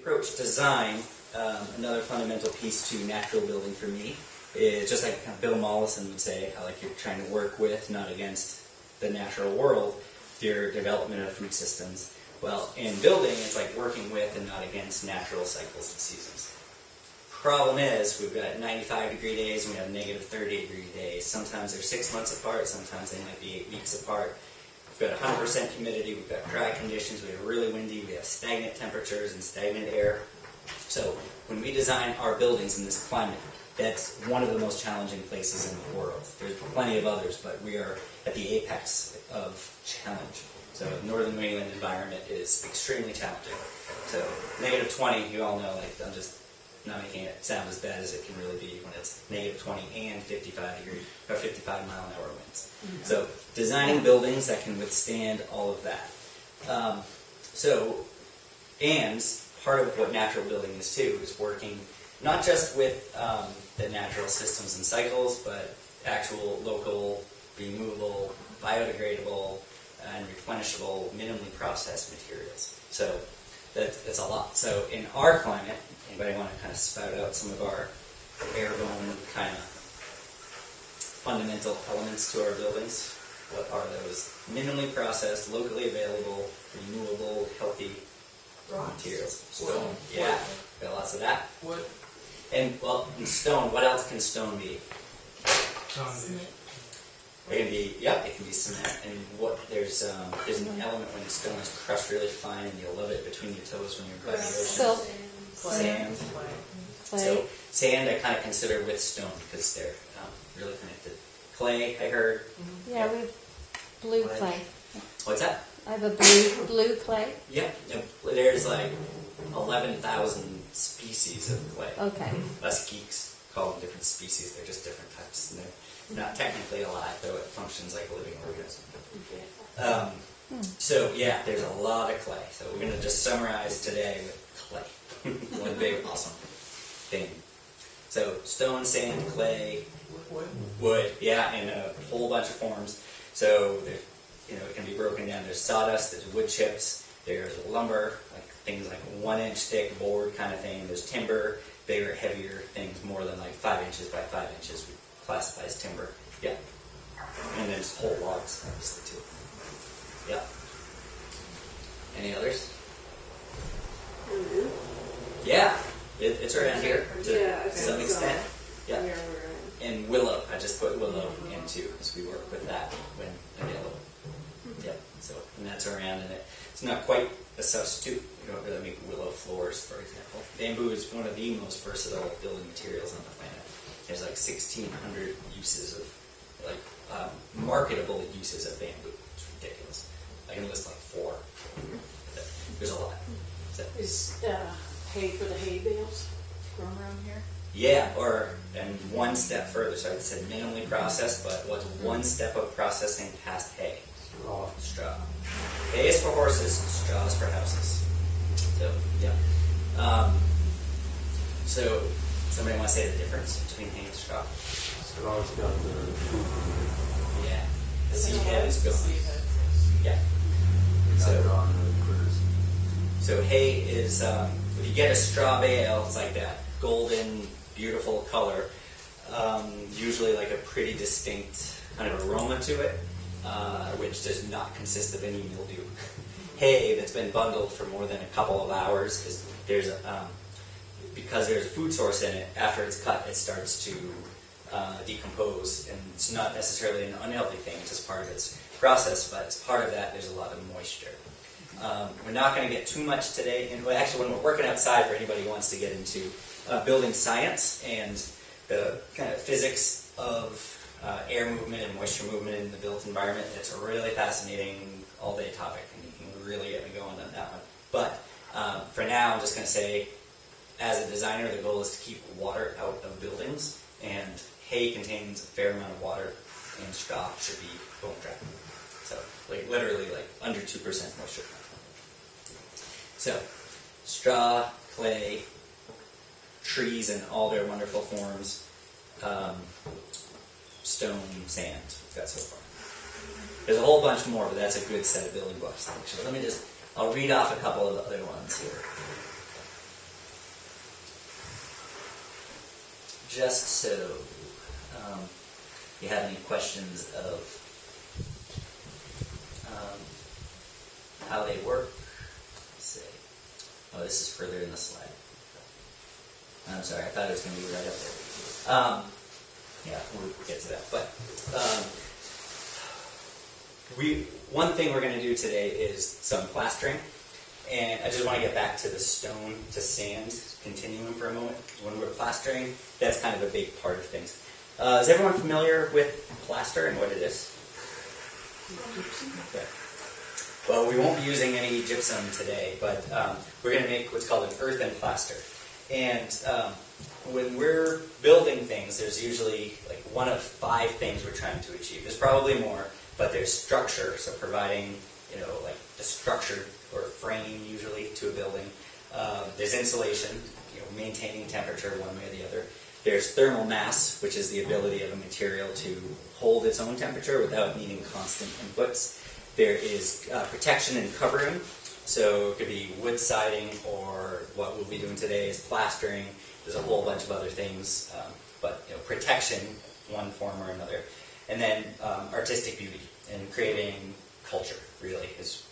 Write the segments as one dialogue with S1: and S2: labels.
S1: approach design, another fundamental piece to natural building for me is just like kind of Bill Mollison would say, how like you're trying to work with, not against the natural world, your development of food systems. Well, in building, it's like working with and not against natural cycles and seasons. Problem is, we've got 95-degree days and we have negative 30-degree days. Sometimes they're 6 months apart, sometimes they might be 8 weeks apart. We've got 100% humidity, we've got dry conditions, we have really windy, we have stagnant temperatures and stagnant air. So when we design our buildings in this climate, that's one of the most challenging places in the world. There's plenty of others, but we are at the apex of challenge. So the northern New England environment is extremely challenging. So negative 20, you all know, like I'm just not making it sound as bad as it can really be when it's negative 20 and 55 mile an hour winds. Mm-hmm. So designing buildings that can withstand all of that. And part of what natural building is too is working not just with the natural systems and cycles, but actual local, renewable, biodegradable, and replenishable, minimally processed materials. So that's a lot. So in our climate, anybody want to kind of spout out some of our airborne kind of fundamental elements to our buildings? What are those minimally processed, locally available, renewable, healthy materials? Stone. Yeah, got lots of that.
S2: Wood.
S1: And well, in stone, what else can stone be?
S2: Cement.
S1: It can be, yep, it can be cement. And what there's an element when stone is crushed really fine, and you'll love it between your toes when you're by the ocean.
S3: Silt.
S1: Sand.
S3: Clay.
S1: So sand I kind of consider with stone because they're really connected. Clay, I heard.
S3: Yeah, we have blue clay.
S1: What's that?
S3: I have a blue clay.
S1: Yep. There's like 11,000 species of clay.
S3: Okay.
S1: Us geeks call them different species. They're just different types. And they're not technically alive, though it functions like a living organism. So yeah, there's a lot of clay. So we're going to just summarize today with clay. One big awesome thing. So stone, sand, clay, wood, yeah, in a whole bunch of forms. So it can be broken down. There's sawdust, there's wood chips, there's lumber, like things like 1 inch thick board kind of thing. There's timber, bigger, heavier things, more than like 5 inches by 5 inches. We classify as timber. Yeah. And then there's whole logs, obviously, too. Yeah. Any others?
S4: Mm-hmm.
S1: Yeah. It's around here
S4: to
S1: some extent. Yeah.
S4: Where we're at.
S1: And willow. I just put willow in too, because we work with that when available. Yep. So, and that's around, and it's not quite a substitute. You don't really make willow floors, for example. Bamboo is one of the most versatile building materials on the planet. There's like 1,600 uses of, marketable uses of bamboo. It's ridiculous. I can list like 4. There's a lot. So.
S4: Is hay for the hay bales grown around here?
S1: Yeah, and one step further. So I said minimally processed, but what's one step of processing past hay? Straw. Hay is for horses, straw is for houses. So, yeah. So, somebody want to say the difference between hay and straw?
S5: Straw's got the food.
S1: Yeah. The seed head is gone. Yeah. So hay is, if you get a straw bale, it's like that golden, beautiful color, usually like a pretty distinct kind of aroma to it, which does not consist of any mildew. Hay that's been bundled for more than a couple of hours, because there's a food source in it, after it's cut, it starts to decompose, and it's not necessarily an unhealthy thing, it's just part of its process, but as part of that, there's a lot of moisture. We're not going to get too much today, and actually when we're working outside, for anybody who wants to get into building science and the kind of physics of air movement and moisture movement in the built environment, it's a really fascinating all-day topic, and you can really get me going on that one. But for now, I'm just going to say, as a designer, the goal is to keep water out of buildings, and hay contains a fair amount of water, and straw should be bone dry. So, literally, under 2% moisture. So, straw, clay, trees in all their wonderful forms, stone, sand, that so far. There's a whole bunch more, but that's a good set of building blocks. Actually, I'll read off a couple of the other ones here. just so you have any questions of how they work. Let's see. Oh, this is further in the slide. I'm sorry, I thought it was going to be right up there. Yeah, we'll get to that. But one thing we're going to do today is some plastering. And I just want to get back to the stone to sand continuum for a moment. When we're plastering, that's kind of a big part of things. Is everyone familiar with plaster and what it is? Okay. Well, we won't be using any gypsum today, but we're going to make what's called an earthen plaster. And when we're building things, there's usually like one of 5 things we're trying to achieve. There's probably more, but there's structure, so providing, like the structure or frame usually to a building. There's insulation, maintaining temperature one way or the other. There's thermal mass, which is the ability of a material to hold its own temperature without needing constant inputs. There is protection and covering, so it could be wood siding, or what we'll be doing today is plastering. There's a whole bunch of other things, but protection, one form or another. And then artistic beauty and creating culture, really, is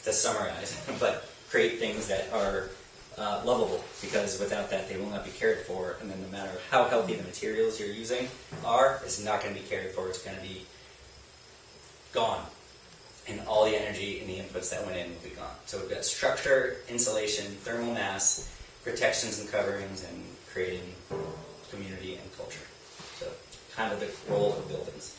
S1: to summarize, but create things that are lovable, because without that they will not be cared for, and then no matter how healthy the materials you're using are, it's not going to be cared for, it's going to be gone. And all the energy and the inputs that went in will be gone. So we've got structure, insulation, thermal mass, protections and coverings, and creating community and culture. So kind of the role of buildings.